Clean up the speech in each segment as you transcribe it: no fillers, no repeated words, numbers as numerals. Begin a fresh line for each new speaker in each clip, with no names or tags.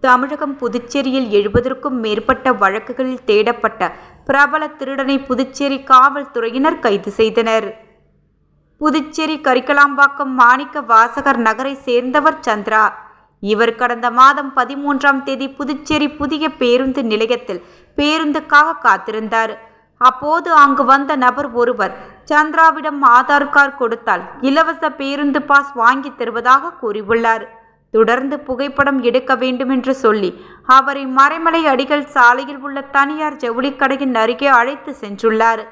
தமிழகம் புதுச்சேரியில் 70க்கும் மேற்பட்ட வழக்குகளில் தேடப்பட்ட பிரபல திருடனை புதுச்சேரி காவல்துறையினர் கைது செய்தனர். புதுச்சேரி கரிக்கலாம்பாக்கம் மாணிக்க வாசகர் நகரை சேர்ந்தவர் சந்திரா. இவர் கடந்த மாதம் 13ஆம் தேதி புதுச்சேரி புதிய பேருந்து நிலையத்தில் பேருந்துக்காக காத்திருந்தார். அப்போது அங்கு வந்த நபர் ஒருவர் சந்திராவிடம் ஆதார் கார்டு கொடுத்தால் இலவச பேருந்து பாஸ் வாங்கி தருவதாக கூறியுள்ளார். தொடர்ந்து புகைப்படம் எடுக்க வேண்டும் என்று சொல்லி அவரை மறைமலை அடிகள் சாலையில் உள்ள தனியார் ஜவுளிக்கடையின் அருகே அழைத்து சென்றுள்ளார்.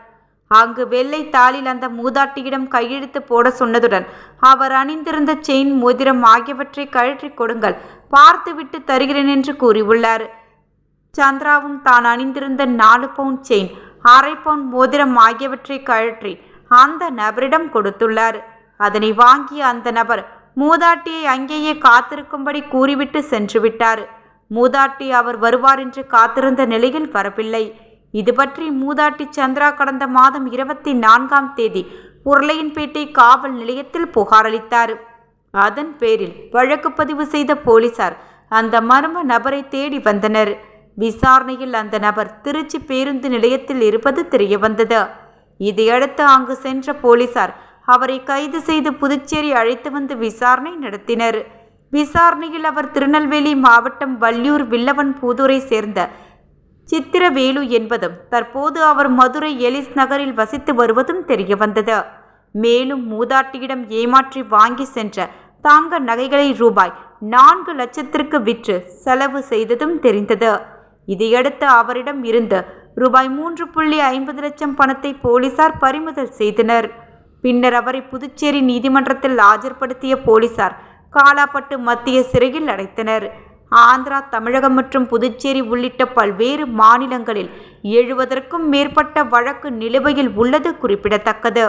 அங்கு வெள்ளை தாளில் அந்த மூதாட்டியிடம் கையெழுத்து போட சொன்னதுடன் அவர் அணிந்திருந்த செயின், மோதிரம் ஆகியவற்றை கழற்றி கொடுங்கள், பார்த்துவிட்டு தருகிறேன் என்று கூறியுள்ளார். சந்திராவும் தான் அணிந்திருந்த 4 பவுன் செயின், 1/2 பவுன் மோதிரம் ஆகியவற்றை கழற்றி அந்த நபரிடம் கொடுத்துள்ளார். அதனை வாங்கிய அந்த நபர் மூதாட்டியை அங்கேயே காத்திருக்கும்படி கூறிவிட்டு சென்று விட்டார். மூதாட்டி அவர் வருவார் என்று காத்திருந்த நிலையில் வரவில்லை. இது பற்றி மூதாட்டி சந்திரா கடந்த மாதம் 24ஆம் தேதி உருளையன்பேட்டை காவல் நிலையத்தில் புகார் அளித்தார். அதன் பேரில் வழக்கு பதிவு செய்த போலீசார் அந்த மர்ம நபரை தேடி வந்தனர். விசாரணையில் அந்த நபர் திருச்சி பேருந்து நிலையத்தில் இருப்பது தெரியவந்தது. இதையடுத்து அங்கு சென்ற போலீசார் அவரை கைது செய்து புதுச்சேரி அழைத்து வந்து விசாரணை நடத்தினர். விசாரணையில் அவர் திருநெல்வேலி மாவட்டம் வள்ளியூர் வில்லவன்புதூரை சேர்ந்த சித்திரவேலு என்பதும் தற்போது அவர் மதுரை எலிஸ் நகரில் வசித்து வருவதும் தெரியவந்தது. மேலும் மூதாட்டியிடம் ஏமாற்றி வாங்கி சென்ற தங்க நகைகளை ரூபாய் 4 லட்சத்திற்கு விற்று செலவு செய்ததும் தெரிந்தது. இதையடுத்து அவரிடம் இருந்து ரூபாய் 3.50 லட்சம் பணத்தை போலீசார் பறிமுதல் செய்தனர். பின்னர் அவரை புதுச்சேரி நீதிமன்றத்தில் ஆஜர்படுத்திய போலீசார் காலாப்பட்டு மத்திய சிறையில் அடைத்தனர். ஆந்திரா, தமிழகம் மற்றும் புதுச்சேரி உள்ளிட்ட பல்வேறு மாநிலங்களில் 70க்கும் மேற்பட்ட வழக்கு நிலுவையில் உள்ளது குறிப்பிடத்தக்கது.